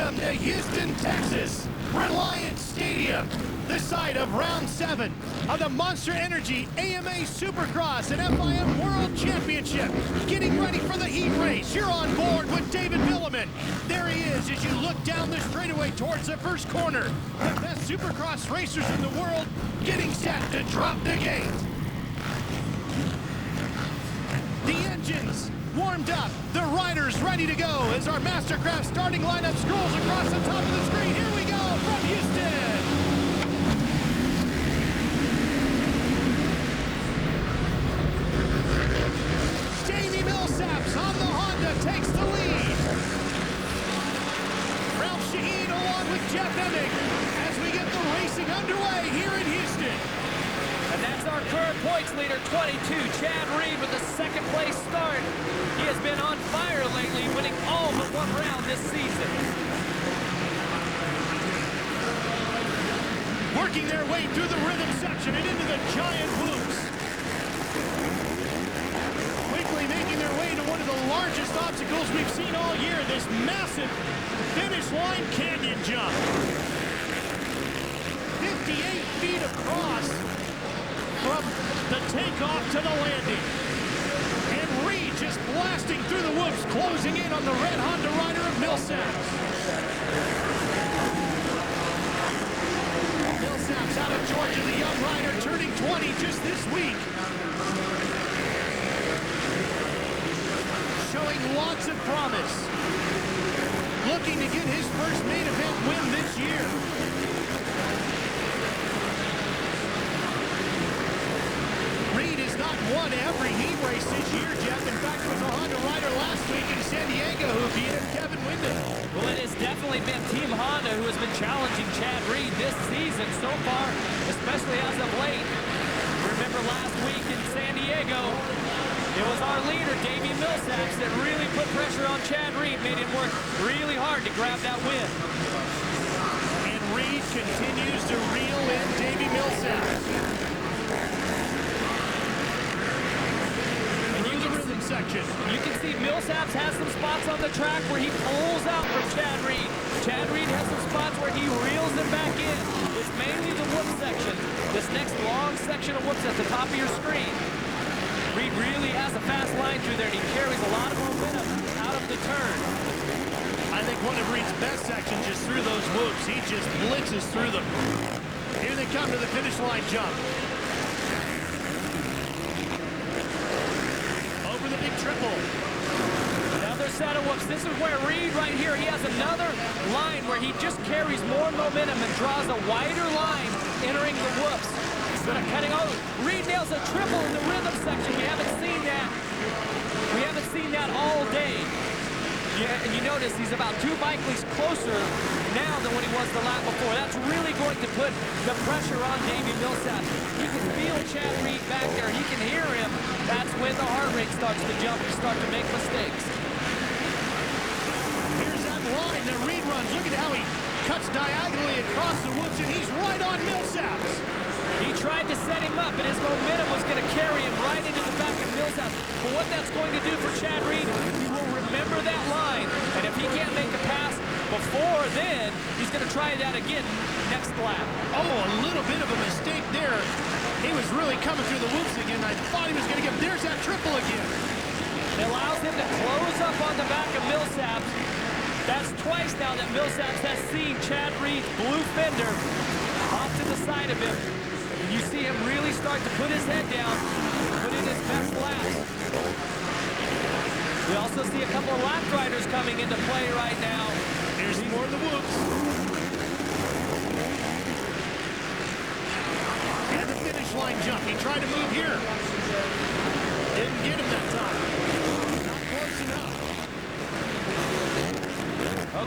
Welcome to Houston, Texas, Reliant Stadium, the site of round 7 of the Monster Energy AMA Supercross and FIM World Championship. Getting ready for the heat race. You're on board with David Vuillemin. There he is as you look down the straightaway towards the first corner. The best Supercross racers in the world getting set to drop the gate. The engines warmed up, the riders ready to go as our Mastercraft starting lineup scrolls across the top of the screen. Here we go from Houston. Jamie Millsaps on the Honda takes the lead. Ralph Shaheen along with Jeff Emig as we get the racing underway here in Houston. And that's our current points leader, 22, Chad Reed, with a second place start. He has been on fire lately, winning all but one round this season. Working their way through the rhythm section and into the giant loops. Quickly making their way to one of the largest obstacles we've seen all year, this massive finish line canyon jump. 58 feet across. From the takeoff to the landing. And Reed just blasting through the whoops, closing in on the red Honda rider of Millsaps. Millsaps out of Georgia, the young rider turning 20 just this week. Showing lots of promise. Looking to get his first main event win this year. Not won every heat race this year, Jeff. In fact, it was a Honda rider last week in San Diego who beat him, Kevin Windham. Well, it has definitely been Team Honda who has been challenging Chad Reed this season so far, especially as of late. Remember last week in San Diego, it was our leader, Davey Millsaps, that really put pressure on Chad Reed, made him work really hard to grab that win. And Reed continues to reel in Davey Millsaps. Section. You can see Millsaps has some spots on the track where he pulls out from Chad Reed. Chad Reed has some spots where he reels it back in. It's mainly the whoop section. This next long section of whoops at the top of your screen. Reed really has a fast line through there, and he carries a lot of momentum out of the turn. I think one of Reed's best sections is through those whoops. He just blitzes through them. Here they come to the finish line jump. The big triple. Another set of whoops. This is where Reed right here, he has another line where he just carries more momentum and draws a wider line entering the whoops. Instead of cutting, oh, Reed nails a triple in the rhythm section. We haven't seen that. We haven't seen that all day. Yeah, and you notice he's about 2 bike lengths closer now than when he was the lap before. That's really going to put the pressure on Davey Millsaps. You can feel Chad Reed back there. He can hear him. That's when the heart rate starts to jump and start to make mistakes. Here's that line that Reed runs. Look at how he cuts diagonally across the whoops, and he's right on Millsaps. He tried to set him up, and his momentum was going to carry him right into the back of Millsaps. But what that's going to do for Chad Reed, he will remember that line. And if he can't make a pass before then, he's going to try that again next lap. Oh, a little bit of a mistake there. He was really coming through the whoops again. I thought he was going to get, there's that triple again. It allows him to close up on the back of Millsaps. That's twice now that Millsaps has seen Chad Reed's blue fender off to the side of him. You see him really start to put his head down, put in his best laps. We also see a couple of lap riders coming into play right now. Here's more of the whoops. And the finish line jump. He tried to move here. Didn't get him that time. Not close enough.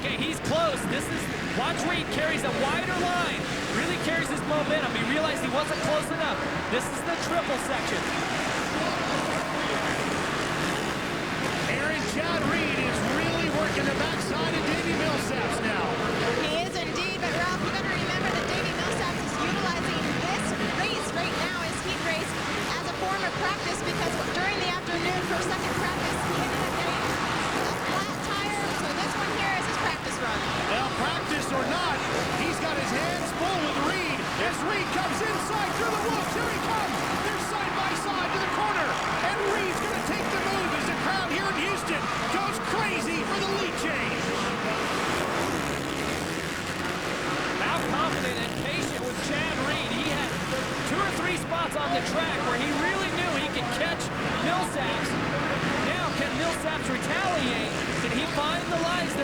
Okay, he's close. Watch Reed carries a wider line. Really carries his momentum. He realized he wasn't close enough. This is the triple section. Aaron, Chad Reed is really working the backside of Davey Millsaps now. He is indeed, but Ralph, you got to remember that Davey Millsaps is utilizing this race right now, his heat race, as a form of practice because during the afternoon for second practice, he ended up getting a flat tire, so this one here is his practice run. Well,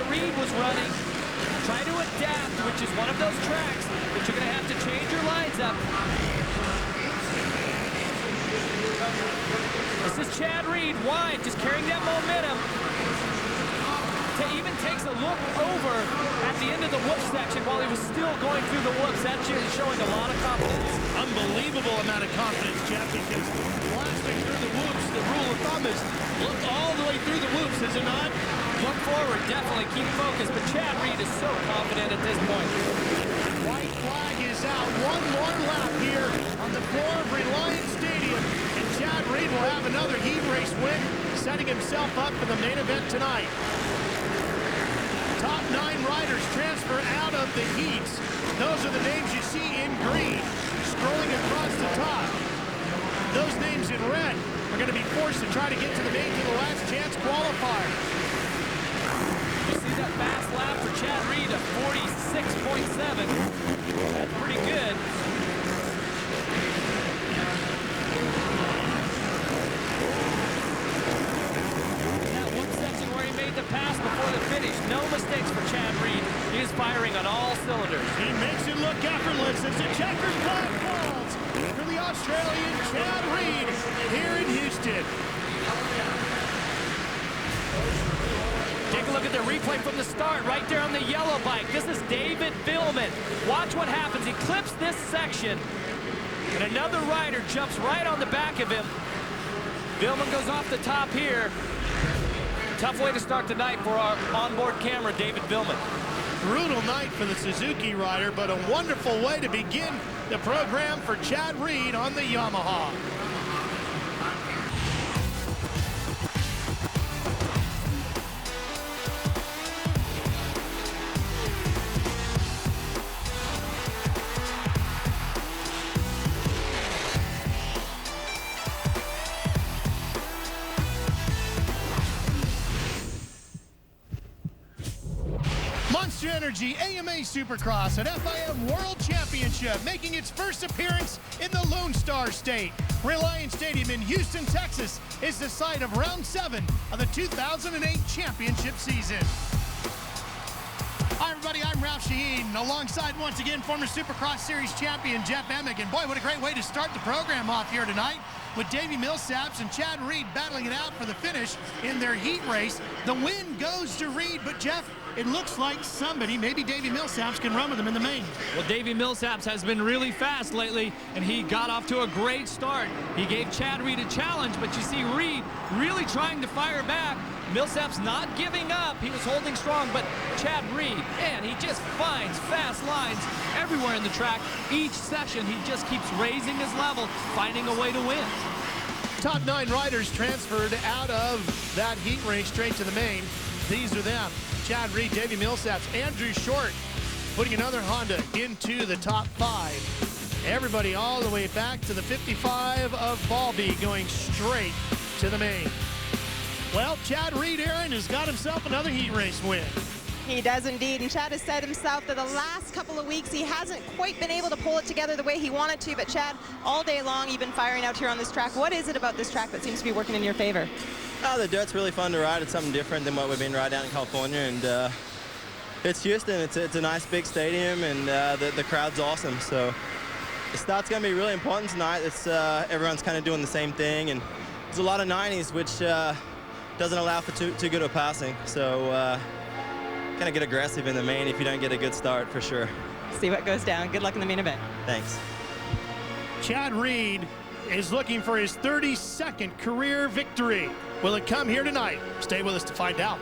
that Reed was running. Try to adapt, which is one of those tracks that you're going to have to change your lines up. This is Chad Reed, wide, just carrying that momentum. Even takes a look over at the end of the whoop section while he was still going through the whoops. That's showing a lot of confidence. Unbelievable amount of confidence, Jeff, because blasting through the whoops, the rule of thumb is look all the way through the whoops, is it not? Look forward, definitely keep focused, but Chad Reed is so confident at this point. White flag is out. One more lap here on the floor of Reliant Stadium, and Chad Reed will have another heat race win, setting himself up for the main event tonight. Top 9 riders transfer out of the heats. Those are the names you see in green, scrolling across the top. Those names in red are going to be forced to try to get to the main to the last chance qualifier. You see that fast lap for Chad Reed of 46.7. That's pretty good. The pass before the finish. No mistakes for Chad Reed. He is firing on all cylinders. He makes it look effortless as the checkered flag falls for the Australian Chad Reed here in Houston. Take a look at the replay from the start right there on the yellow bike. This is David Vuillemin. Watch what happens. He clips this section, and another rider jumps right on the back of him. Vuillemin goes off the top here. Tough way to start the night for our onboard camera, David Vuillemin. Brutal night for the Suzuki rider, but a wonderful way to begin the program for Chad Reed on the Yamaha. Monster Energy AMA Supercross at FIM World Championship, making its first appearance in the Lone Star State. Reliant Stadium in Houston, Texas is the site of round 7 of the 2008 championship season. Hi everybody, I'm Ralph Shaheen, alongside once again former Supercross Series champion Jeff Emig. And boy, what a great way to start the program off here tonight with Davey Millsaps and Chad Reed battling it out for the finish in their heat race. The win goes to Reed, but Jeff, it looks like somebody, maybe Davey Millsaps, can run with him in the main. Well, Davey Millsaps has been really fast lately, and he got off to a great start. He gave Chad Reed a challenge, but you see Reed really trying to fire back. Millsaps not giving up. He was holding strong, but Chad Reed, man, he just finds fast lines everywhere in the track. Each session, he just keeps raising his level, finding a way to win. Top 9 riders transferred out of that heat race straight to the main. These are them: Chad Reed, Davey Millsaps, Andrew Short, putting another Honda into the top 5. Everybody all the way back to the 55 of Balby, going straight to the main. Well, Chad Reed, Aaron, has got himself another heat race win. He does indeed, and Chad has said himself that the last couple of weeks he hasn't quite been able to pull it together the way he wanted to, but Chad, all day long you've been firing out here on this track. What is it about this track that seems to be working in your favor? The dirt's really fun to ride. It's something different than what we've been riding out in California, and it's Houston. It's a nice big stadium, and the crowd's awesome. So the start's going to be really important tonight. It's everyone's kind of doing the same thing, and there's a lot of 90s, which doesn't allow for too good of passing. So kind of get aggressive in the main if you don't get a good start, for sure. See what goes down. Good luck in the main event. Thanks. Chad Reed is looking for his 32nd career victory. Will it come here tonight? Stay with us to find out.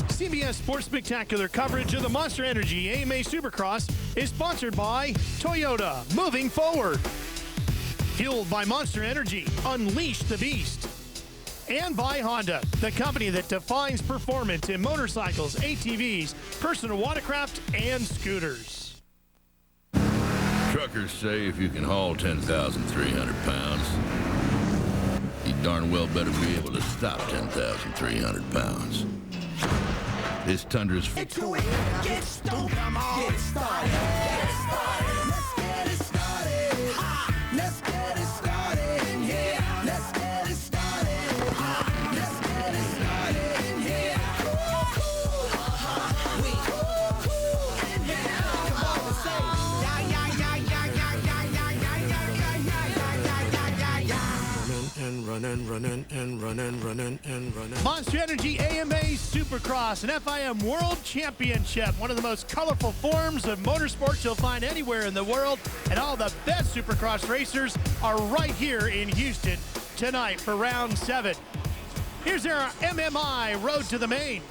CBS Sports Spectacular coverage of the Monster Energy AMA Supercross is sponsored by Toyota, moving forward. Fueled by Monster Energy, unleash the beast. And by Honda, the company that defines performance in motorcycles, ATVs, personal watercraft, and scooters. Truckers say if you can haul 10,300 pounds, you darn well better be able to stop 10,300 pounds. This Tundra's... Get to it, get stoked, get it started, get it started. Let's get it started, let's get it started, yeah. Let's get it started, let's get it started. and running. Monster Energy AMA Supercross and FIM World Championship. One of the most colorful forms of motorsports you'll find anywhere in the world. And all the best Supercross racers are right here in Houston tonight for round 7. Here's our MMI Road to the Main.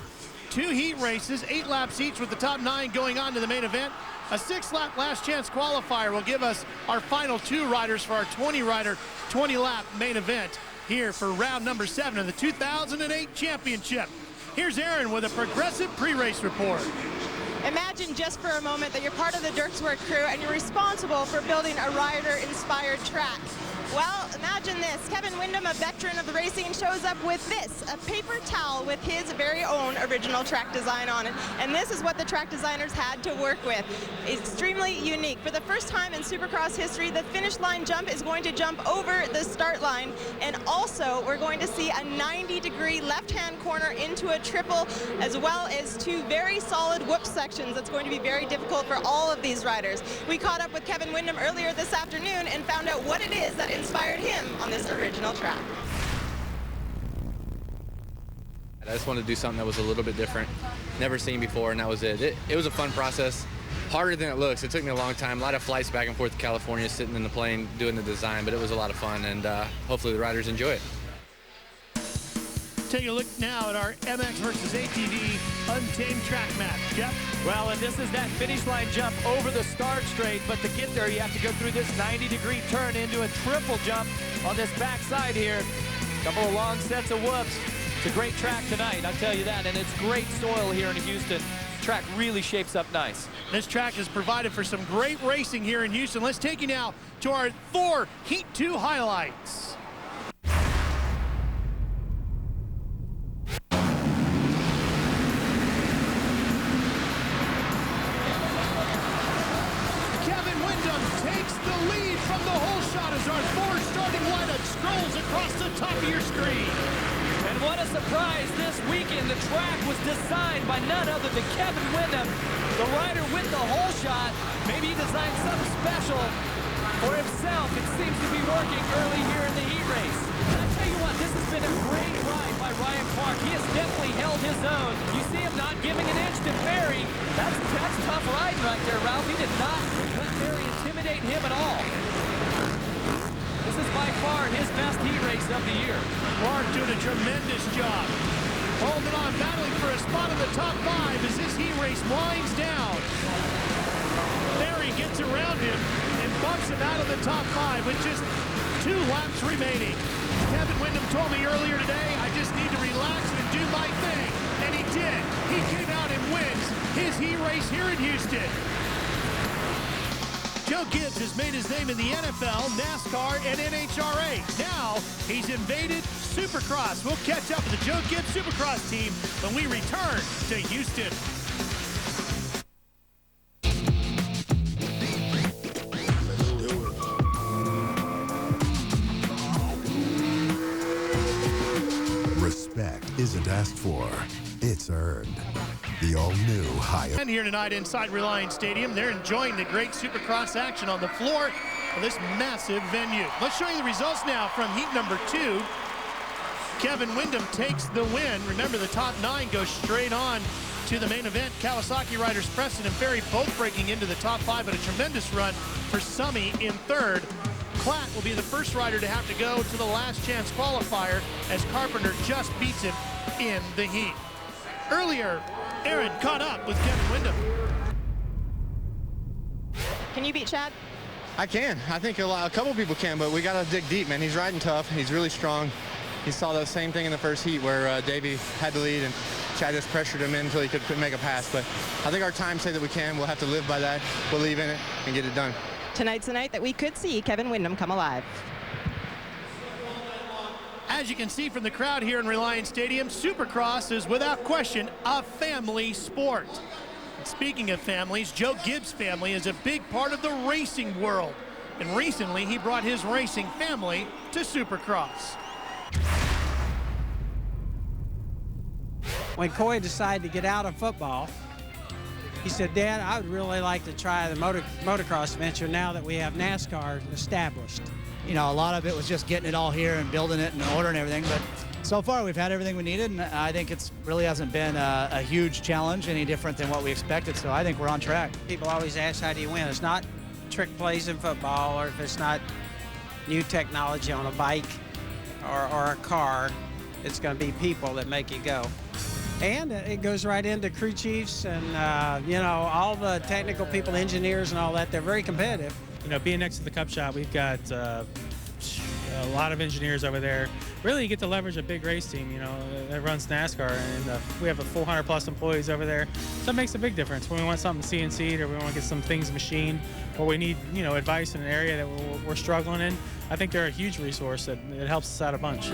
2 heat races, 8 laps each with the top 9 going on to the main event. A 6-lap last chance qualifier will give us our final 2 riders for our 20-rider, 20-lap main event here for round number 7 of the 2008 championship. Here's Aaron with a progressive pre-race report. Imagine just for a moment that you're part of the Dirkswork crew and you're responsible for building a rider-inspired track. Well, imagine this. Kevin Windham, a veteran of the racing, shows up with this, a paper towel with his very own original track design on it. And this is what the track designers had to work with. Extremely unique. For the first time in Supercross history, the finish line jump is going to jump over the start line. And also, we're going to see a 90-degree left-hand corner into a triple, as well as 2 very solid whoop sections. That's going to be very difficult for all of these riders. We caught up with Kevin Windham earlier this afternoon and found out what it is that inspired him on this original track. I just wanted to do something that was a little bit different, never seen before, and that was it. It was a fun process, harder than it looks. It took me a long time, a lot of flights back and forth to California, sitting in the plane, doing the design, but it was a lot of fun, and hopefully the riders enjoy it. Take a look now at our MX versus ATV Untamed track match. Jeff? Well, and this is that finish line jump over the start straight, but to get there, you have to go through this 90-degree turn into a triple jump on this backside here. Couple of long sets of whoops. It's a great track tonight, I'll tell you that, and it's great soil here in Houston. Track really shapes up nice. This track has provided for some great racing here in Houston. Let's take you now to our 4 Heat 2 highlights. Our 4 starting lineup scrolls across the top of your screen. And what a surprise this weekend. The track was designed by none other than Kevin Windham, the rider with the hole shot. Maybe he designed something special for himself. It seems to be working early here in the heat race. And I tell you what, this has been a great ride by Ryan Clark. He has definitely held his own. You see him not giving an inch to Ferry. That's tough riding right there, Ralph. He did not let Ferry intimidate him at all. This is by far his best heat race of the year. Clark doing a tremendous job. Holding on, battling for a spot in the top 5 as this heat race winds down. Ferry gets around him and bumps him out of the top 5 with just 2 laps remaining. Kevin Windham told me earlier today, I just need to relax and do my thing. And he did. He came out and wins his heat race here in Houston. Joe Gibbs has made his name in the NFL, NASCAR, and NHRA. Now, he's invaded Supercross. We'll catch up with the Joe Gibbs Supercross team when we return to Houston. Respect isn't asked for, it's earned. The all-new high. And here tonight inside Reliant Stadium, they're enjoying the great Supercross action on the floor of this massive venue. Let's show you the results now from heat number 2. Kevin Windham takes the win. Remember, the top 9 go straight on to the main event. Kawasaki riders Preston and Ferry both breaking into the top 5, but a tremendous run for Summy in 3rd. Klatt will be the first rider to have to go to the last chance qualifier as Carpenter just beats him in the heat. Earlier, Aaron caught up with Kevin Windham. Can you beat Chad? I can. I think a couple people can, but we got to dig deep, man. He's riding tough. He's really strong. He saw the same thing in the first heat where Davey had the lead and Chad just pressured him in until he could make a pass. But I think our times say that we can. We'll have to live by that, believe in it, and get it done. Tonight's the night that we could see Kevin Windham come alive. As you can see from the crowd here in Reliant Stadium, Supercross is without question a family sport. And speaking of families, Joe Gibbs' family is a big part of the racing world. And recently he brought his racing family to Supercross. When Coy decided to get out of football, he said, Dad, I would really like to try the motocross venture now that we have NASCAR established. You know, a lot of it was just getting it all here and building it and ordering everything. But so far, we've had everything we needed, and I think it's really hasn't been a huge challenge, any different than what we expected. So I think we're on track. People always ask, how do you win? It's not trick plays in football, or if it's not new technology on a bike or a car, it's going to be people that make you go. And it goes right into crew chiefs and, you know, all the technical people, engineers and all that. They're very competitive. You know, being next to the Cup Shop, we've got a lot of engineers over there. Really, you get to leverage a big race team, you know, that runs NASCAR, and we have 400+ employees over there. So it makes a big difference when we want something CNC'd or we want to get some things machined, or we need, you know, advice in an area that we're struggling in. I think they're a huge resource that it helps us out a bunch.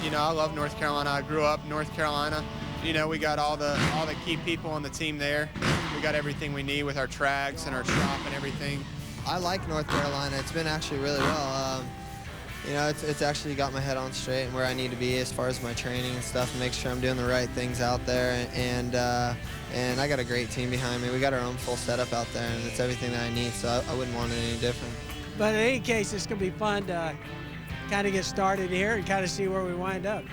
You know, I love North Carolina. I grew up in North Carolina. You know, we got all the key people on the team there. We got everything we need with our tracks and our shop and everything. I like North Carolina. It's been actually really well. You know, it's actually got my head on straight and where I need to be as far as my training and stuff, and make sure I'm doing the right things out there. And I got a great team behind me. We got our own full setup out there, and it's everything that I need, so I wouldn't want it any different. But in any case, it's going to be fun to kind of get started here and kind of see where we wind up.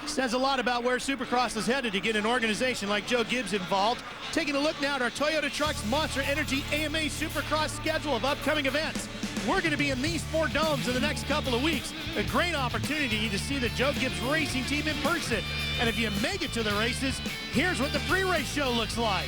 Says a lot about where Supercross is headed to get an organization like Joe Gibbs involved. Taking a look now at our Toyota Trucks Monster Energy AMA Supercross schedule of upcoming events. We're going to be in these 4 domes in the next couple of weeks. A great opportunity to see the Joe Gibbs racing team in person. And if you make it to the races, here's what the pre-race show looks like.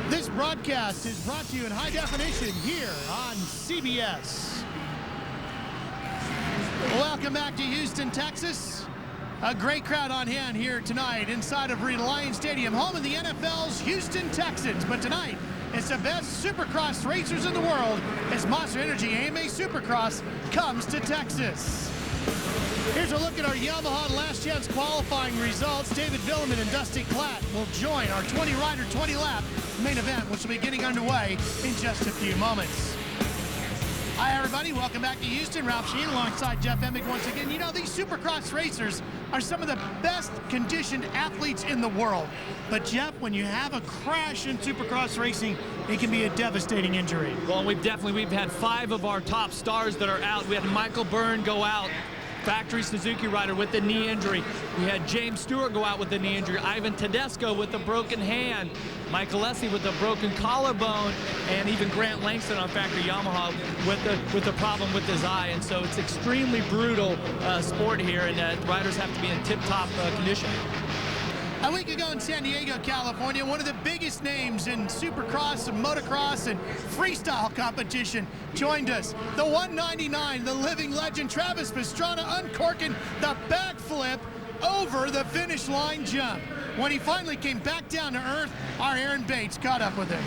This broadcast is brought to you in high definition here on CBS. Welcome back to Houston, Texas. A great crowd on hand here tonight inside of Reliant Stadium, home of the NFL's Houston Texans. But tonight, it's the best Supercross racers in the world as Monster Energy AMA Supercross comes to Texas. Here's a look at our Yamaha last chance qualifying results. David Vuillemin and Dusty Klatt will join our 20-rider, 20-lap main event, which will be getting underway in just a few moments. Hi, everybody. Welcome back to Houston. Ralph Sheen alongside Jeff Emig once again. You know, these Supercross racers are some of the best conditioned athletes in the world. But, Jeff, when you have a crash in Supercross racing, it can be a devastating injury. Well, we've had 5 of our top stars that are out. We had Michael Byrne go out, factory Suzuki rider with the knee injury. We had James Stewart go out with the knee injury, Ivan Tedesco with a broken hand, Mike Alessi with a broken collarbone, and even Grant Langston on factory Yamaha with a problem with his eye. And so it's extremely brutal sport here, and riders have to be in tip-top condition. A week ago in San Diego, California, one of the biggest names in Supercross and motocross and freestyle competition joined us. The 199, the living legend Travis Pastrana uncorking the backflip over the finish line jump. When he finally came back down to earth, our Aaron Bates caught up with him.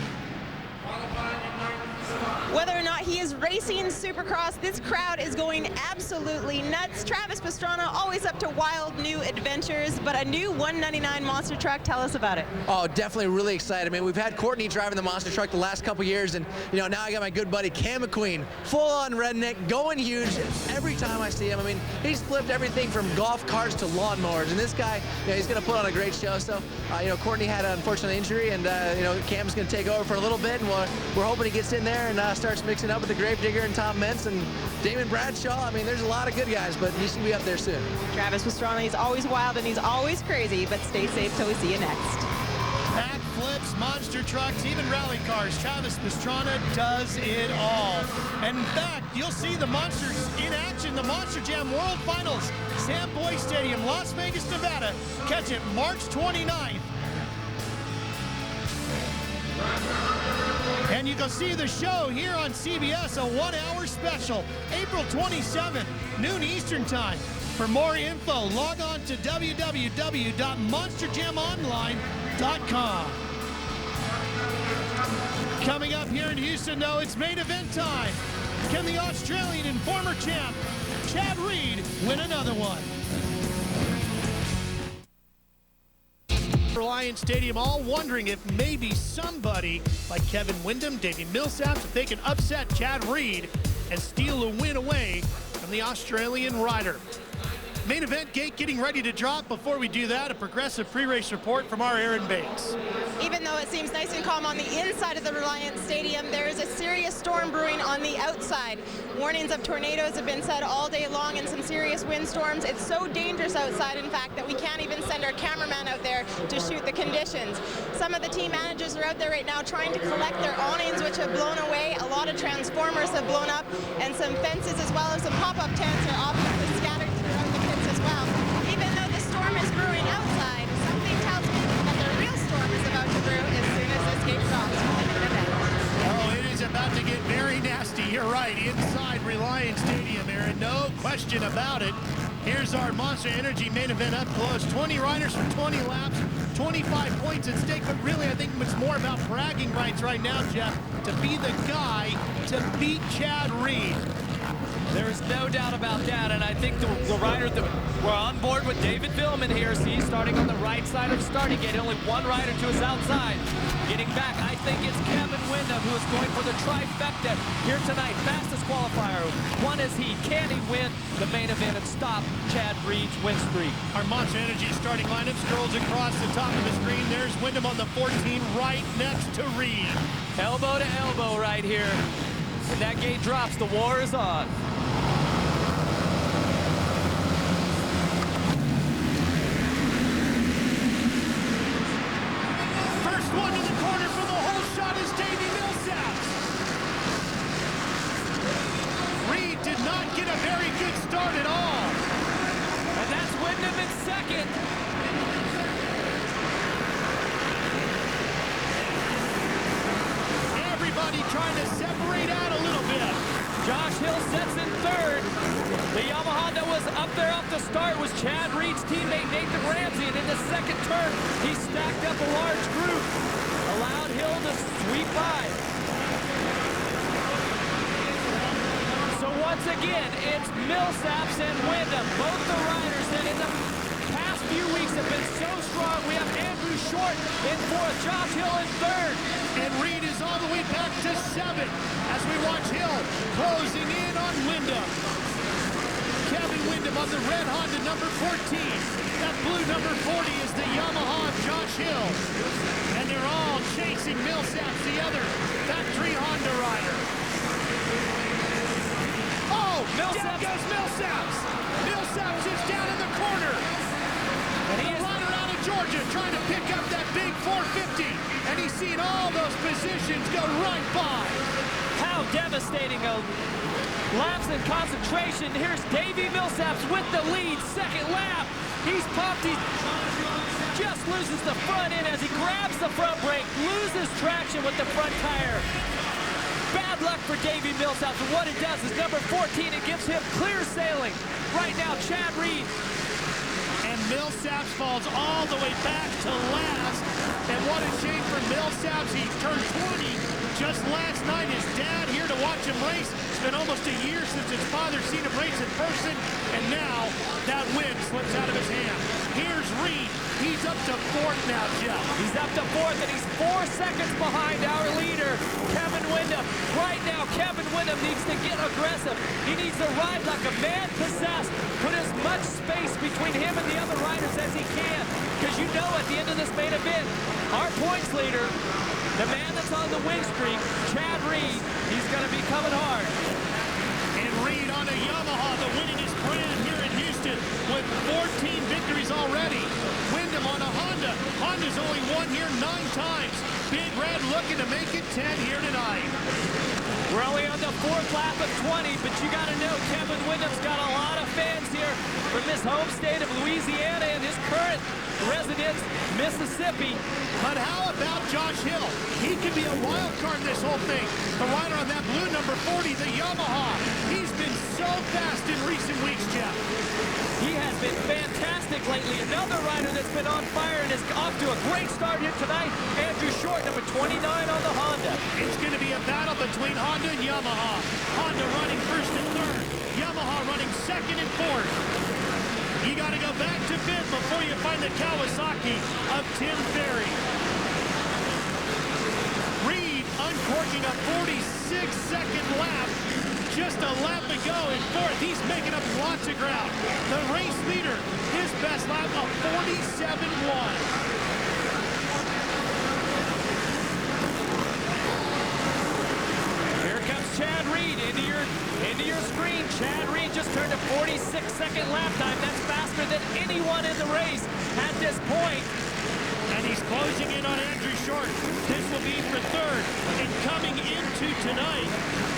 Whether or not he is racing Supercross, this crowd is going absolutely nuts. Travis Pastrana always up to wild new adventures, but a new 199 monster truck. Tell us about it. Oh, definitely really excited. I mean, we've had Courtney driving the monster truck the last couple years, and you know, now I got my good buddy Cam McQueen, full-on redneck, going huge every time I see him. I mean, he's flipped everything from golf carts to lawnmowers, and this guy, you know, he's going to put on a great show. So, you know, Courtney had an unfortunate injury, and you know, Cam's going to take over for a little bit, and we're hoping he gets in there and starts mixing up with the Gravedigger and Tom Mentz and Damon Bradshaw. I mean, there's a lot of good guys, but he should be up there soon. Travis Pastrana, he's always wild and he's always crazy, but stay safe till we see you next. Back flips, monster trucks, even rally cars. Travis Pastrana does it all. And in fact, you'll see the monsters in action, the Monster Jam World Finals, Sam Boyd Stadium, Las Vegas, Nevada. Catch it March 29th. And you can see the show here on CBS, a 1-hour special, April 27th, noon Eastern time. For more info, log on to www.monsterjamonline.com. Coming up here in Houston, though, it's main event time. Can the Australian and former champ, Chad Reed, win another one? Reliant Stadium, all wondering if maybe somebody like Kevin Windham, Davey Millsaps, if they can upset Chad Reed and steal a win away from the Australian rider. Main event gate getting ready to drop. Before we do that, a progressive pre-race report from our Aaron Banks. Even though it seems nice and calm on the inside of the Reliant Stadium, there is a serious storm brewing on the outside. Warnings of tornadoes have been said all day long and some serious windstorms. It's so dangerous outside, in fact, that we can't even send our cameraman out there to shoot the conditions. Some of the team managers are out there right now trying to collect their awnings, which have blown away. A lot of transformers have blown up, and some fences as well as some pop-up tents are obviously scattered throughout the pits as well. Even though the storm is brewing outside, something tells me that the real storm is about to brew as soon as this gate drops for the main event. Oh, it is about to get very nasty. You're right, inside Reliant Stadium, Aaron. No question about it. Here's our Monster Energy main event up close. 20 riders for 20 laps, 25 points at stake. But really, I think it's more about bragging rights right now, Jeff, to be the guy to beat Chad Reed. There's no doubt about that, and I think the rider that we're on board with David Vuillemin here. See, starting on the right side of the starting gate, only one rider to his outside. Getting back, I think it's Kevin Windham, who is going for the trifecta here tonight. Fastest qualifier. One is he. Can he win the main event and stop Chad Reed's win streak? Our Monster Energy starting lineup scrolls across the top of the screen. There's Windham on the 14, right next to Reed. Elbow to elbow right here. When that gate drops, the war is on. One to the corner for the whole shot is Davey Millsaps. Reed did not get a very good start at all. And that's Windham in second. Everybody trying to separate out a little bit. Josh Hill sets in third. The Yamaha that was up there off the start was Chad Reed's teammate Nathan Ramsey, and in the second turn, he stacked up a large group, allowed Hill to sweep by. So once again, it's Millsaps and Windham, both the riders that in the past few weeks have been so strong. We have Andrew Short in fourth, Josh Hill in third. And Reed is all the way back to seventh as we watch Hill closing in on Windham. Kevin Windham on the red Honda number 14. That blue number 40 is the Yamaha of Josh Hill. And they're all chasing Millsaps, the other factory Honda rider. Oh, down goes Millsaps. Millsaps is down in the corner. And he is rider out of Georgia trying to pick up that big 450. And he's seen all those positions go right by. How devastating a lapse in concentration. Here's Davey Millsaps with the lead, second lap. He's pumped, he just loses the front end as he grabs the front brake, loses traction with the front tire. Bad luck for Davey Millsaps, and what it does is number 14, it gives him clear sailing. Right now, Chad Reed. And Millsaps falls all the way back to last. And what a shame for Millsaps. He turned 20 just last night. His dad here to watch him race. It's been almost a year since his father's seen him race in person. And now that win slips out of his hand. Here's Reed. He's up to fourth now, Jeff. He's up to fourth, and he's 4 seconds behind our leader, Kevin Windham. Right now, Kevin Windham needs to get aggressive. He needs to ride like a man possessed. Put as much space between him and the other riders as he can. Because you know at the end of this main event, our points leader, the man that's on the win streak, Chad Reed, he's going to be coming hard. And Reed on a Yamaha, the winningest brand here in Houston, with 14 victories already. Windham on a Honda. Honda's only won here 9 times. Big Red looking to make it 10 here tonight. We're only on the 4th lap of 20, but you got to know Kevin Windham's got a lot of fans here from his home state of Louisiana, and his current residence, Mississippi. But how about Josh Hill? He could be a wild card in this whole thing. The rider on that blue number 40, the Yamaha. He's been so fast in recent weeks, Jeff. He has been fantastic lately. Another rider that's been on fire and is off to a great start here tonight, Andrew Short, number 29 on the Honda. It's going to be a battle between Honda and Yamaha. Honda running first and third. Yamaha running second and fourth. You got to go back to fifth before you find the Kawasaki of Tim Ferry. Reed uncorking a 46-second lap. Just a lap to go in fourth. He's making up lots of ground. The race leader, his best lap of 47.1. Here comes Chad Reed into your screen. Chad Reed just turned a 46-second lap time. That's faster than anyone in the race at this point. And he's closing in on Andrew Short. This will be for third. And coming into tonight,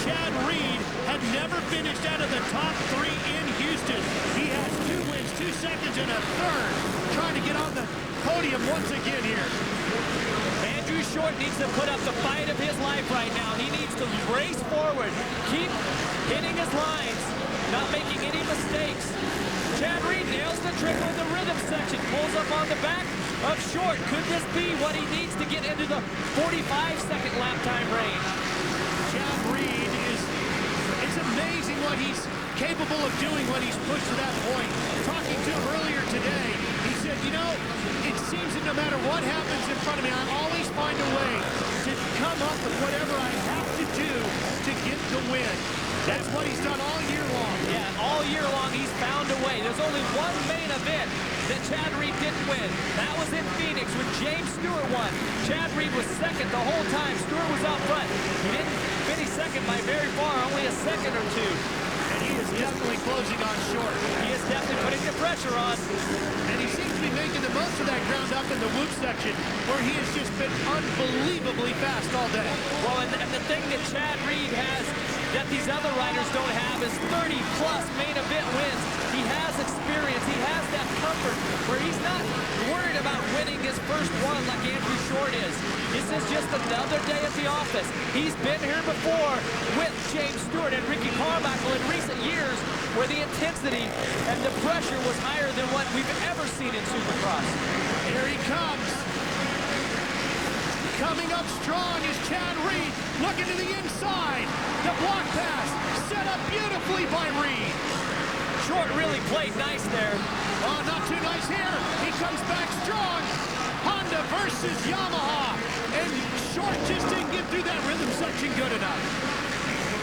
Chad Reed had never finished out of the top three in Houston. He has 2 wins, 2 seconds, and a third. Trying to get on the podium once again here. Andrew Short needs to put up the fight of his life right now. He needs to race forward, keep hitting his lines, not making any mistakes. Chad Reed nails the triple in the rhythm section, pulls up on the back of Short. Could this be what he needs to get into the 45-second lap time range? Chad Reed it's amazing what he's capable of doing when he's pushed to that point. Talking to him earlier today, he said, you know, it seems that no matter what happens in front of me, I always find a way to come up with whatever I have to do to get the win. That's what he's done all year long. Yeah, all year long he's found a way. There's only one main event that Chad Reed didn't win. That was in Phoenix when James Stewart won. Chad Reed was second the whole time. Stewart was out front. He didn't finish second by very far, only a second or two. And he is definitely closing on Short. He is definitely putting the pressure on. And he seems to be making the most of that ground up in the whoop section, where he has just been unbelievably fast all day. Well, and the thing that Chad Reed has that these other riders don't have is 30-plus main event wins. He has experience. He has that comfort where he's not worried about winning his first one like Andrew Short is. This is just another day at the office. He's been here before with James Stewart and Ricky Carmichael in recent years where the intensity and the pressure was higher than what we've ever seen in Supercross. Here he comes. Coming up strong is Chad Reed, looking to the inside. The block pass set up beautifully by Reed. Short really played nice there. Oh, not too nice here. He comes back strong. Honda versus Yamaha. And Short just didn't get through that rhythm section good enough.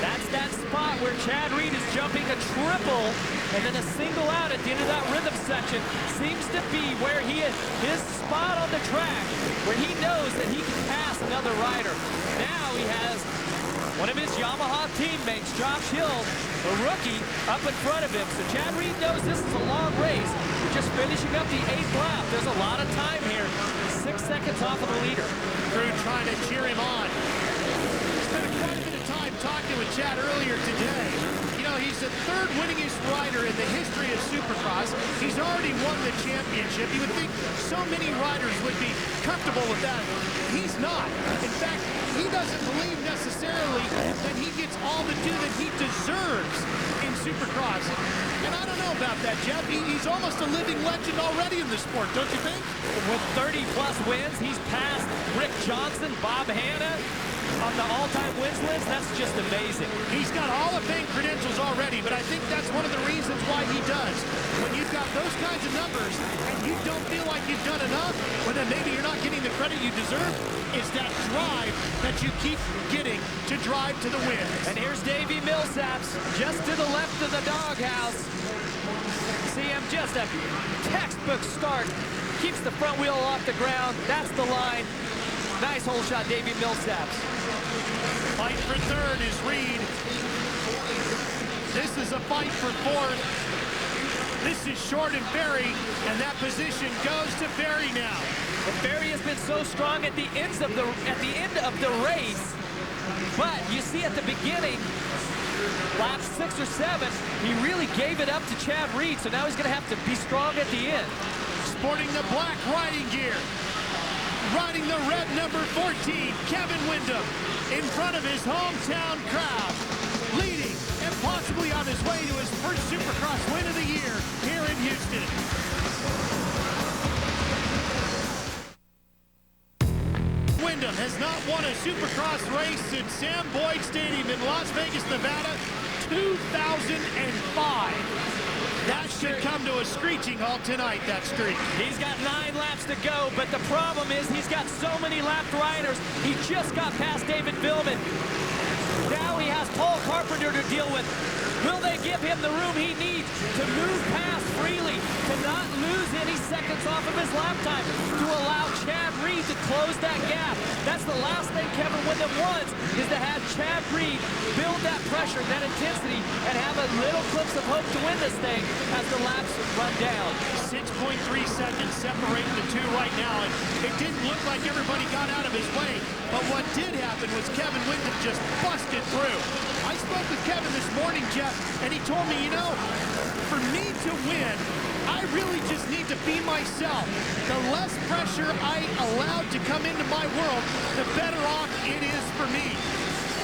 That's that spot where Chad Reed is jumping a triple and then a single out at the end of that rhythm section. Seems to be where he is, his spot on the track, where he knows that he can pass another rider. Now he has one of his Yamaha teammates, Josh Hill, a rookie, up in front of him. So Chad Reed knows this is a long race. We're just finishing up the 8th lap. There's a lot of time here. 6 seconds off of the leader. Crew trying to cheer him on. Spent quite a bit of time talking with Chad earlier today. You know, he's the 3rd winningest rider in the history of Supercross. He's already won the championship. You would think so many riders would be comfortable with that. He's not. In fact, he doesn't believe necessarily that he gets all the due that he deserves in Supercross. And I don't know about that, Jeff. He's almost a living legend already in the sport, don't you think? With 30-plus wins, he's passed Rick Johnson, Bob Hanna on the all-time wins list. That's just amazing. He's got Hall of Fame credentials already, but I think that's one of the reasons why he does. When you've got those kinds of numbers and you don't feel like you've done enough, well, then maybe you're not getting the credit you deserve. It's that drive that you keep getting to drive to the win. And here's Davey Millsaps just to the left of the doghouse. See him, just a textbook start. Keeps the front wheel off the ground. That's the line. Nice hole shot, Davey Millsaps. Fight for third is Reed. This is a fight for fourth. This is Short and Ferry, and that position goes to Ferry now. But Ferry has been so strong at the end of the race. But you see at the beginning, lap 6 or 7, he really gave it up to Chad Reed. So now he's going to have to be strong at the end. sporting the black riding gear. Riding the red number 14, Kevin Windham, in front of his hometown crowd. Leading and possibly on his way to his first Supercross win of the year here in Houston. Windham has not won a Supercross race since Sam Boyd Stadium in Las Vegas, Nevada, 2005. That should come to a screeching halt tonight, that streak. He's got 9 laps to go, but the problem is he's got so many lapped riders. He just got past David Vuillemin. Now he has Paul Carpenter to deal with. Will they give him the room he needs to move past freely, to not lose any seconds off of his lap time, to allow Chad Reed to close that gap? That's the last thing Kevin Windham wants, is to have Chad Reed build that pressure, that intensity, and have a little glimpse of hope to win this thing as the laps run down. 6.3 seconds separating the two right now, and it didn't look like everybody got out of his way. But what did happen was Kevin Windham just busted through. I spoke with Kevin this morning, Jeff, and he told me, you know, for me to win, I really just need to be myself. The less pressure I allowed to come into my world, the better off it is for me.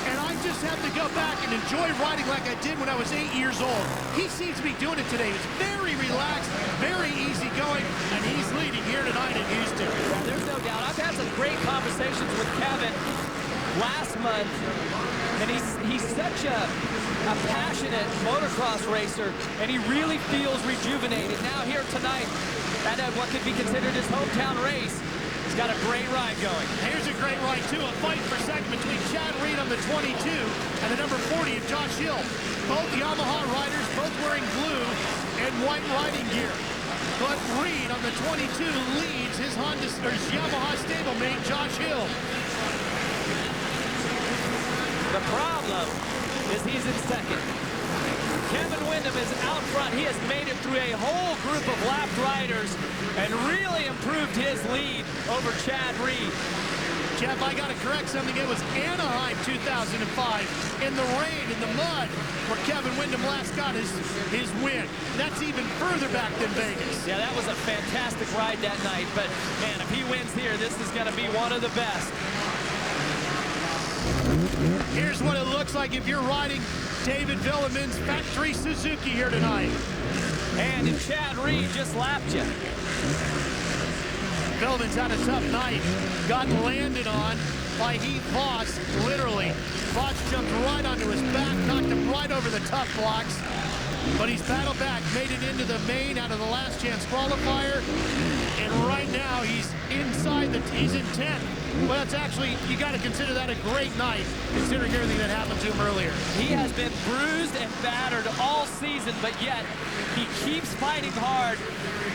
And I just have to go back and enjoy riding like I did when I was 8 years old. He seems to be doing it today. He's very relaxed, very easygoing, and he's leading here tonight in Houston. Yeah, there's no doubt. I've had some great conversations with Kevin last month, and he's such a passionate motocross racer, and he really feels rejuvenated. Now here tonight, at what could be considered his hometown race, he's got a great ride going. Here's a great ride, too. A fight for second between Chad Reed on the 22 and the number 40 of Josh Hill. Both Yamaha riders, both wearing blue and white riding gear. But Reed on the 22 leads his Yamaha stablemate, Josh Hill. The problem is he's in second. Kevin Windham is out front. He has made it through a whole group of lapped riders and really improved his lead over Chad Reed. Jeff, I got to correct something. It was Anaheim 2005 in the rain, in the mud, where Kevin Windham last got his win. That's even further back than Vegas. Yeah, that was a fantastic ride that night. But, man, if he wins here, this is going to be one of the best. Here's what it looks like if you're riding David Vuillemin's factory Suzuki here tonight. And if Chad Reed just lapped you. Vuillemin's had a tough night. Got landed on by Heath Voss, literally. Voss jumped right onto his back, knocked him right over the tough blocks. But he's battled back, made it into the main out of the last chance qualifier. And right now he's inside he's in 10th. Well, that's actually, you got to consider that a great night, considering everything that happened to him earlier. He has been bruised and battered all season, but yet he keeps fighting hard,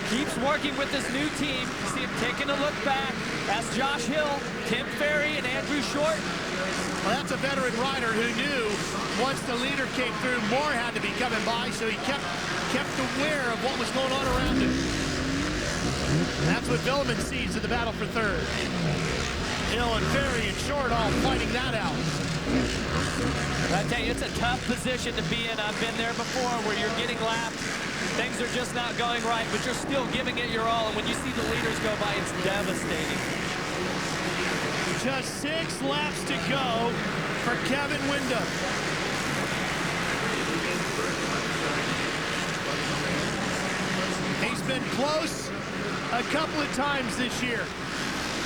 keeps working with this new team. You see him taking a look back. That's Josh Hill, Tim Ferry, and Andrew Short. Well, that's a veteran rider who knew once the leader came through, more had to be coming by, so he kept aware of what was going on around him. That's what Vuillemin sees in the battle for third. Hill and Ferry and Short all fighting that out. I tell you, it's a tough position to be in. I've been there before where you're getting lapped. Things are just not going right, but you're still giving it your all. And when you see the leaders go by, it's devastating. Just 6 laps to go for Kevin Windham. He's been close a couple of times this year.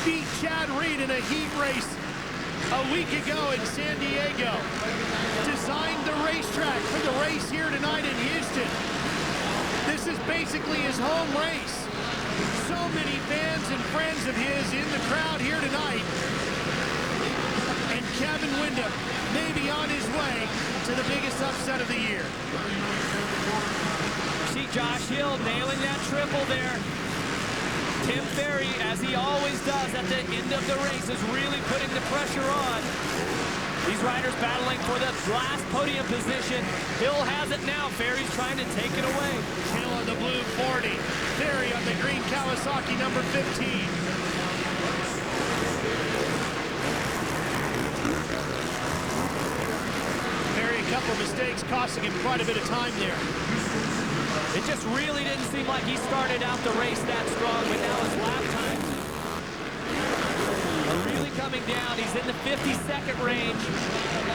Beat Chad Reed in a heat race a week ago in San Diego. Designed the racetrack for the race here tonight in Houston. This is basically his home race. So many fans and friends of his in the crowd here tonight. And Kevin Windham may be on his way to the biggest upset of the year. See Josh Hill nailing that triple there. Tim Ferry, as he always does at the end of the race, is really putting the pressure on. These riders battling for the last podium position. Hill has it now. Ferry's trying to take it away. Hill on the blue 40. Ferry on the green Kawasaki number 15. Ferry, a couple of mistakes costing him quite a bit of time there. It just really didn't seem like he started out the race that strong, but now his lap times are really coming down. He's in the 52nd range.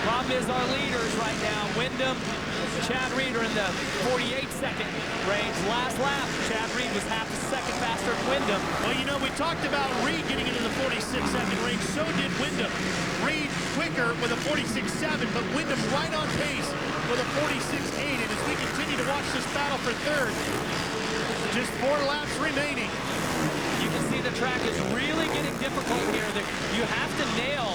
Problem is our leaders right now, Windham, Chad Reed are in the 48-second range. Last lap, Chad Reed was half a second faster than Windham. Well, you know, we talked about Reed getting into the 46-second range. So did Windham. Reed quicker with a 46.7, but Windham right on pace with a 46.8. And as we continue to watch this battle for third, just 4 laps remaining. You can see the track is really getting difficult here. You have to nail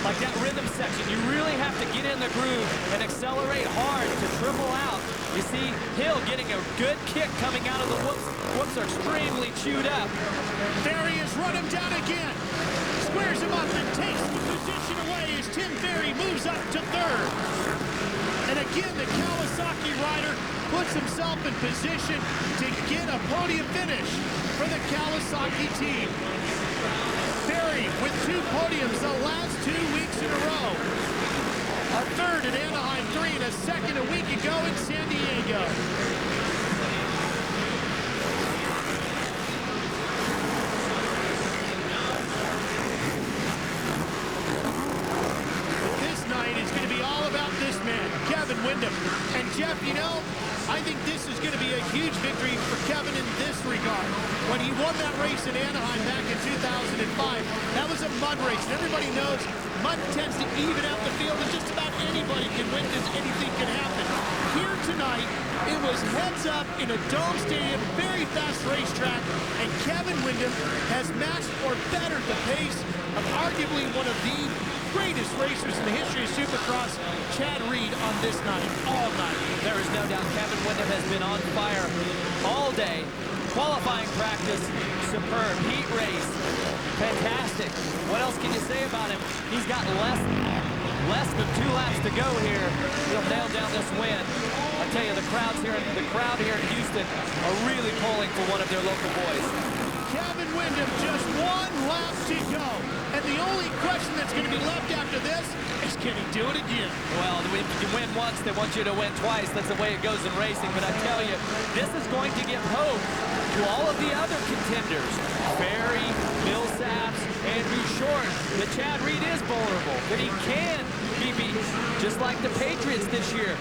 like that rhythm section. You really have to get in the groove and accelerate hard to triple out. You see Hill getting a good kick coming out of the whoops. Whoops are extremely chewed up. Ferry has run him down again. Squares him up and takes the position away as Tim Ferry moves up to third. And again, the Kawasaki rider puts himself in position to get a podium finish for the Kawasaki team. Ferry with 2 podiums the last 2 weeks in a row. A third at Anaheim 3 and a second a week ago in San Diego. But this night is going to be all about this man, Kevin Windham. And Jeff, you know, I think this is going to be a huge victory for Kevin in this regard. When he won that race in Anaheim back in 2005, that was a mud race. And everybody knows mud tends to even out the field, and just about anybody can win because anything can happen. Here tonight, it was heads up in a dome stadium, very fast racetrack, and Kevin Windham has matched or bettered the pace of arguably one of the greatest racers in the history of Supercross, Chad Reed, on this night, all night. There is no doubt Kevin Windham has been on fire all day. Qualifying practice, superb. Heat race, fantastic. What else can you say about him? He's got less than 2 laps to go here. He'll nail down this win. I tell you, the crowd here in Houston are really pulling for one of their local boys. Kevin Windham, just 1 lap to go. And the only question that's going to be left after this is, can he do it again? Well, if you win once, they want you to win twice. That's the way it goes in racing. But I tell you, this is going to give hope to all of the other contenders. Ferry, Millsaps, Andrew Short. That Chad Reed is vulnerable, that he can be beat, just like the Patriots this year.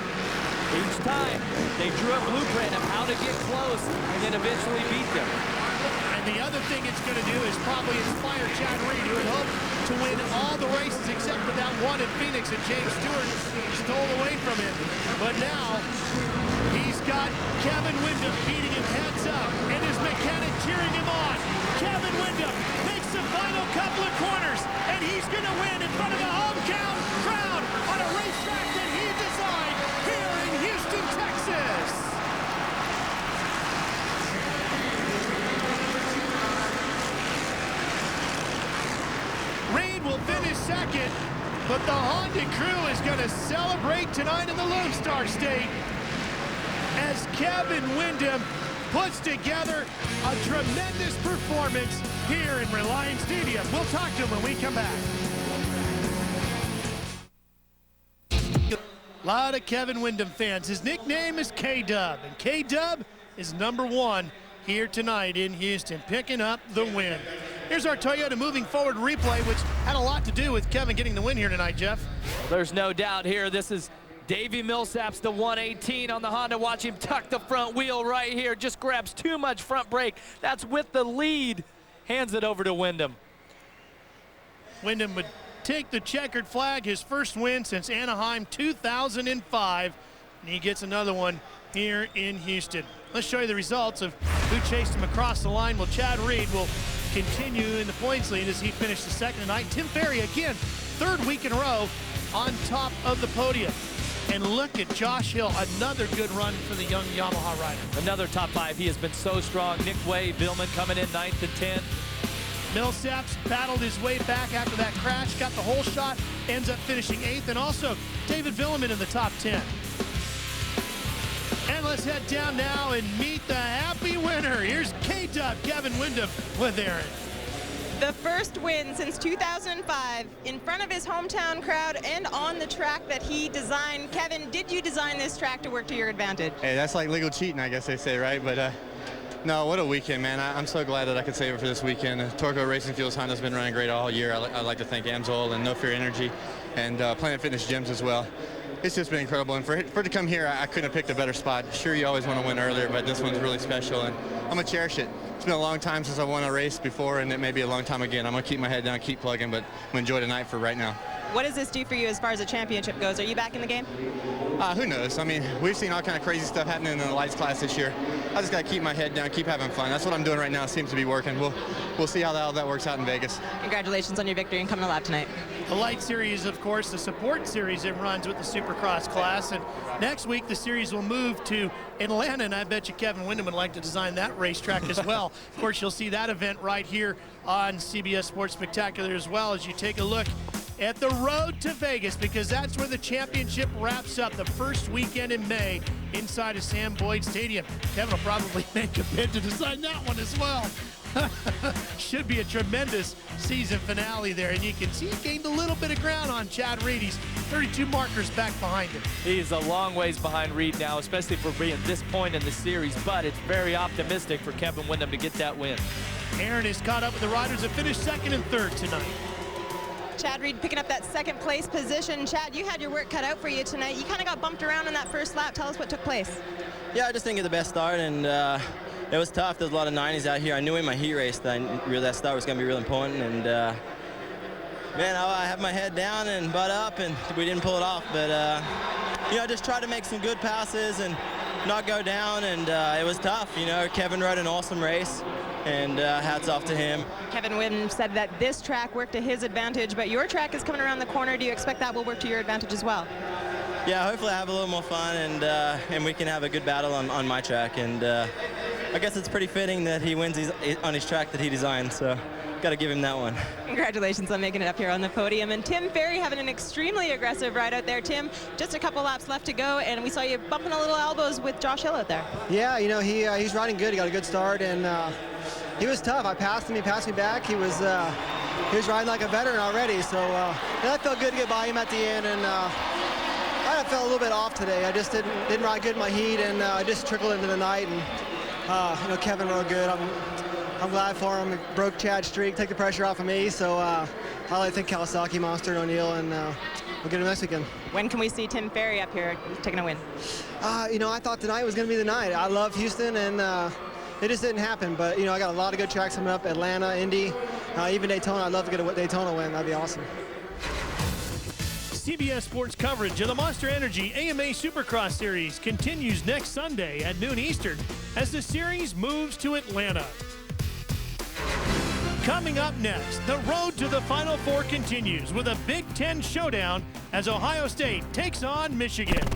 Each time, they drew a blueprint of how to get close and then eventually beat them. And the other thing it's going to do is probably inspire Chad Reed, who had hoped to win all the races except for that one in Phoenix, and James Stewart stole away from him. But now, he's got Kevin Windham beating him heads up, and his mechanic cheering him on. Kevin Windham makes the final couple of corners, and he's going to win in front of the hometown crowd on a racetrack that he designed here in Houston, Texas. Reed will finish second, but the Honda crew is going to celebrate tonight in the Lone Star State as Kevin Windham puts together a tremendous performance here in Reliant Stadium. We'll talk to him when we come back. A lot of Kevin Windham fans. His nickname is K-Dub, and K-Dub is #1 here tonight in Houston, picking up the win. Here's our Toyota moving forward replay, which had a lot to do with Kevin getting the win here tonight, Jeff. There's no doubt here. This is Davey Millsaps, the 118 on the Honda. Watch him tuck the front wheel right here. Just grabs too much front brake. That's with the lead. Hands it over to Windham. Windham would take the checkered flag, his first win since Anaheim 2005. And he gets another one here in Houston. Let's show you the results of who chased him across the line. Well, Chad Reed will continue in the points lead as he finished the second tonight. Tim Ferry, again, 3rd week in a row on top of the podium. And look at Josh Hill, another good run for the young Yamaha rider. Another top 5. He has been so strong. Nick Way, Vuillemin coming in 9th and 10th. Millsaps battled his way back after that crash, got the whole shot, ends up finishing 8th, and also David Vuillemin in the top 10. And let's head down now and meet the happy winner. Here's K-Dub, Kevin Windham with Aaron. The first win since 2005 in front of his hometown crowd and on the track that he designed. Kevin, did you design this track to work to your advantage? Hey, that's like legal cheating, I guess they say, right? But no, what a weekend, man. I'm so glad that I could save it for this weekend. Torco Racing Fuels Honda's been running great all year. I'd like to thank AMSOIL and No Fear Energy and Planet Fitness Gyms as well. It's just been incredible, and for it to come here, I couldn't have picked a better spot. Sure, you always want to win earlier, but this one's really special, and I'm going to cherish it. It's been a long time since I won a race before, and it may be a long time again. I'm going to keep my head down, keep plugging, but I'm going to enjoy tonight for right now. What does this do for you as far as the championship goes? Are you back in the game? Who knows? I mean, we've seen all kind of crazy stuff happening in the lights class this year. I just got to keep my head down, keep having fun. That's what I'm doing right now. It seems to be working. We'll see how that works out in Vegas. Congratulations on your victory and coming to lap tonight. The Light Series, of course, the support series it runs with the Supercross class. And next week, the series will move to Atlanta, and I bet you Kevin Windham would like to design that racetrack as well. Of course, you'll see that event right here on CBS Sports Spectacular as well as you take a look at the road to Vegas, because that's where the championship wraps up the first weekend in May inside of Sam Boyd Stadium. Kevin will probably make a bid to design that one as well. Should be a tremendous season finale there, and you can see he gained a little bit of ground on Chad Reed. He's 32 markers back behind him. He's a long ways behind Reed now, especially for being this point in the series, but it's very optimistic for Kevin Windham to get that win. Aaron is caught up with the riders that finished second and third tonight. Chad Reed picking up that second place position. Chad, you had your work cut out for you tonight. You kind of got bumped around in that first lap. Tell us what took place. Yeah, I just didn't get the best start, and it was tough. There's a lot of 90s out here. I knew in my heat race that start was going to be real important, and man, I have my head down and butt up, and we didn't pull it off. But you know, just tried to make some good passes and not go down, and it was tough. You know, Kevin rode an awesome race, and hats off to him. Kevin Windham said that this track worked to his advantage, but your track is coming around the corner. Do you expect that will work to your advantage as well? Yeah, hopefully I have a little more fun, and we can have a good battle on my track. And I guess it's pretty fitting that he wins on his track that he designed, so got to give him that one. Congratulations on making it up here on the podium. And Tim Ferry having an extremely aggressive ride out there. Tim, just a couple laps left to go, and we saw you bumping a little elbows with Josh Hill out there. Yeah, you know, he's riding good. He got a good start, and he was tough. I passed him. He passed me back. He was riding like a veteran already, so that felt good to get by him at the end. And I felt a little bit off today. I just didn't ride good in my heat, and I just trickled into the night. And you know, Kevin rode good. I'm glad for him. He broke Chad's streak, take the pressure off of me. So I like to thank Kawasaki, Monster, and O'Neill, and we'll get him next weekend. When can we see Tim Ferry up here taking a win? You know, I thought tonight was going to be the night. I love Houston, and it just didn't happen. But, you know, I got a lot of good tracks coming up. Atlanta, Indy, even Daytona. I'd love to get a Daytona win. That'd be awesome. CBS Sports coverage of the Monster Energy AMA Supercross Series continues next Sunday at noon Eastern as the series moves to Atlanta. Coming up next, the road to the Final Four continues with a Big Ten showdown as Ohio State takes on Michigan.